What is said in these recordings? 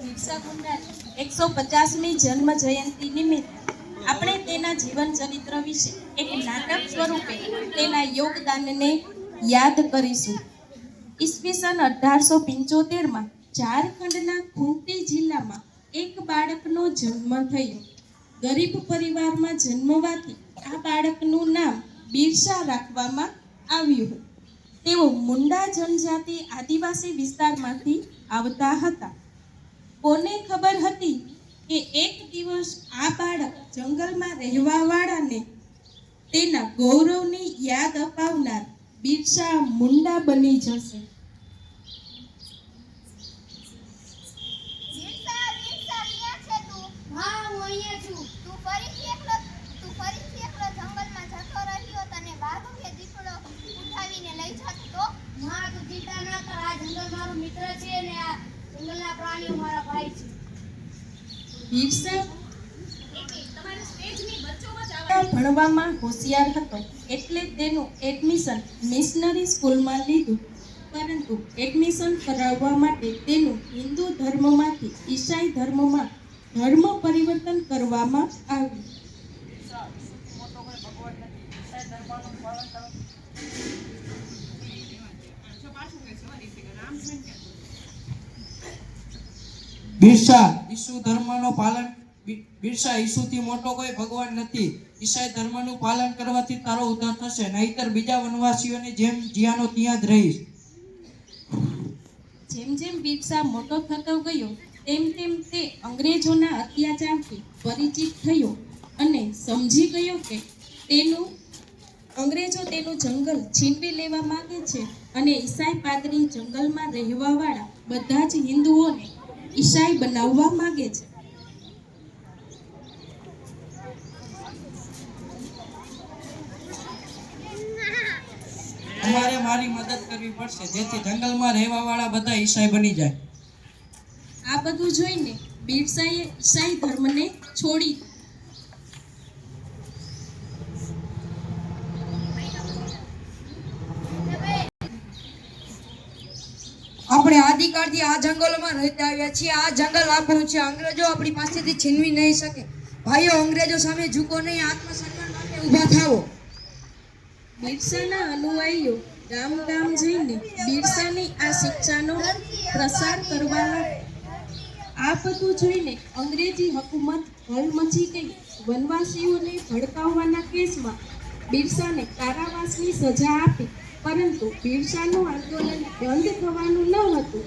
બિરસા મુંડાની 150મી જન્મ જયંતિ નિમિત્તે આપણે તેના જીવન ચરિત્ર વિશે એક નાટક સ્વરૂપે તેના યોગદાનને યાદ કરીશું. ઈસવીસન 1875માં ઝારખંડના ખૂંટી જિલ્લામાં એક બાળકનો જન્મ થયો. ગરીબ પરિવારમાં જન્મવાથી આ બાળકનું નામ બિરસા રાખવામાં આવ્યું. તેઓ મુંડા જનજાતિ આદિવાસી વિસ્તારમાંથી આવતા હતા. કોને ખબર હતી કે એક દિવસ આ બાળક જંગલમાં રહેવાવાળાને તેના ગૌરવની યાદ અપાવનાર બિરસા મુંડા બની જશે. બિરસા ભણવામાં હોશિયાર હતો એટલે તેનું એડમિશન મિશનરી સ્કૂલમાં લીધું, પરંતુ એડમિશન કરાવવા માટે તેનું હિન્દુ ધર્મમાંથી ઈસાઈ ધર્મમાં ધર્મ પરિવર્તન કરવામાં આવ્યું. બિરસા ઈસુ ધર્મનો પાલન બિરસા ઈસુથી મોટો કોઈ ભગવાન નથી. ઈસાઈ ધર્મનું પાલન કરવાથી તારો ઉદ્ધાર થશે, નહીતર બીજા વનવાસીઓની જેમ જ્યાંનો ત્યાં જ રહીશ. જેમ જેમ બિરસા મોટો થતો ગયો તેમ તેમ તે અંગ્રેજોના અત્યાચારથી પરિચિત થયો અને સમજી ગયો કે અંગ્રેજો તેનું જંગલ છીનવી લેવા માંગે છે અને ઈસાઈ પાદરી જંગલમાં રહેવાવાળા બધા જ હિન્દુઓને ઈસાઈ બનાવવા માંગે છે. તમારે મારી મદદ કરવી પડશે જેથી જંગલમાં રહેવાવાળા બધા ઈસાઈ બની જાય. આ બધું જોઈને બિરસાએ ઈસાઈ ધર્મને છોડી આપણે આદિકાળથી આ જંગલોમાં રહેતા આવ્યા છીએ. આ જંગલ આપણું છે, અંગ્રેજો આપણી પાસેથી છીનવી નહીં શકે. ભાઈઓ, અંગ્રેજો સામે ઝૂકો નહીં, આત્મસન્માન માટે ઊભા થાઓ. બિરસાના અનુયાયીઓ ગામ ગામ જઈને બિરસાની આ શિક્ષાનો પ્રસાર કરવા લાગ્યા. આ બધું જોઈને અંગ્રેજી હુકુમત હલમચી ગઈ. વનવાસીઓને ભડકાવવાના કેસમાં બિરસાને કારાવાસની સજા આપી, પરંતુ બિરસાનું આંદોલન બંધ થવાનું ન હતું.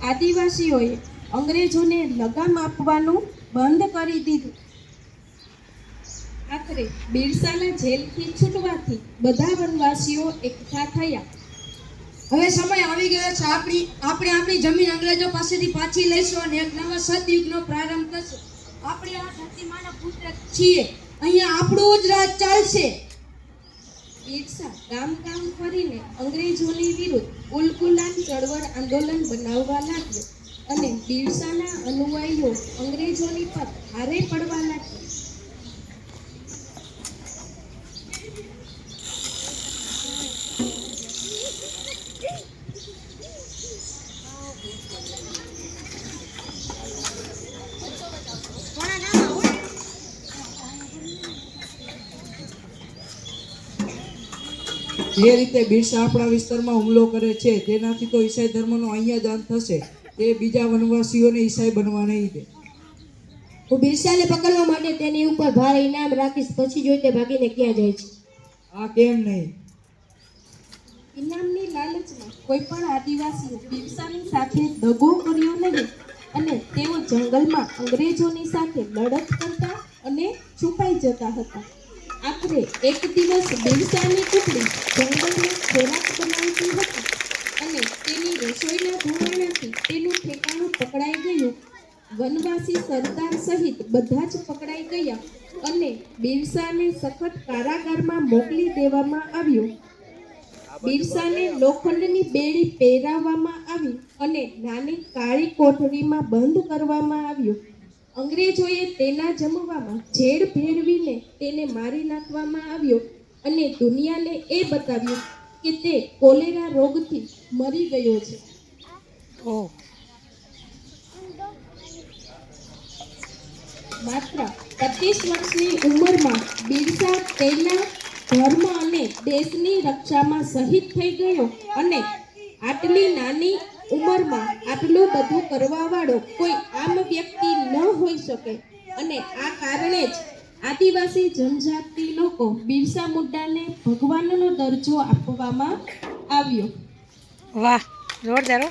આદિવાસીઓએ અંગ્રેજોને લગામ આપવાનું બંધ કરી દીધું. આખરે બિરસાના જેલથી છૂટવાથી બધા વનવાસીઓ એકઠા થયા. હવે સમય આવી ગયો છે આપણી જમીન અંગ્રેજો પાસેથી પાછી લઈશું અને એક નવા સતયુગનો પ્રારંભ થશે. આપણે આ ધરતીમાંના પુત્ર છીએ. અહીંયા આપણું જ રાજ ચાલશે. બિરસા ગામ ગામ ફરીને અંગ્રેજોની વિરુદ્ધ ઉલગુલાન ચળવળ આંદોલન બનાવવા લાગ્યો અને બિરસાના અનુયાયીઓ અંગ્રેજોની પર ભારે પડવા લાગ્યા. જે રીતે બિરસા આપણા વિસ્તારમાં હુમલો કરે છે તેનાથી તો ઈસાઈ ધર્મનો અહીંયા જ અંત થશે. તે બીજા વનવાસીઓને ઈસાઈ બનવા નહીં દે. હું બિરસાને પકડવા માટે તેની ઉપર ભારે ઇનામ રાખીશ. પછી જોઈ તે ભાગીને ક્યાં જાય છે. આ કેમ નહીં? ઇનામની લાલચમાં કોઈ પણ આદિવાસીએ બિરસાની સાથે દગો કર્યો નહીં અને તેઓ જંગલમાં અંગ્રેજોની સાથે લડત કરતા અને છુપાઈ જતા હતા. આખરે એક દિવસ બિરસાની ટુકડી જંગલમાં ખોરાક બનાવતી હતી અને તેની રસોઈના ધોરણથી તેનું ઠેકાણું પકડાઈ ગયું. વનવાસી સરદાર સહિત બધા જ પકડાઈ ગયા અને બિરસાને સખત કારાગારમાં મોકલી દેવામાં આવ્યો. બિરસાને લોખંડની બેડી પહેરાવવામાં આવી અને નાની કાળી કોઠરીમાં બંધ કરવામાં આવ્યો. અંગ્રેજોએ તેના જમવામાં ઝેર ભેળવીને તેને મારી નાખવામાં આવ્યો અને દુનિયાને એ બતાવ્યું કે તે કોલેરા રોગથી મરી ગયો છે. માત્ર 25 વર્ષની ઉંમરમાં બિરસા તેના ધર્મ અને દેશની રક્ષામાં શહીદ થઈ ગયો અને આટલી નાની ઉંમરમાં આટલું બધું કરવાવાળો કોઈ આમ વ્યક્તિ ન હોઈ શકે અને આ કારણે જ આદિવાસી જનજાતિ લોકો બિરસા મુંડાને ભગવાનનો દરજ્જો આપવામાં આવ્યો. વાહ, જોરદાર હો.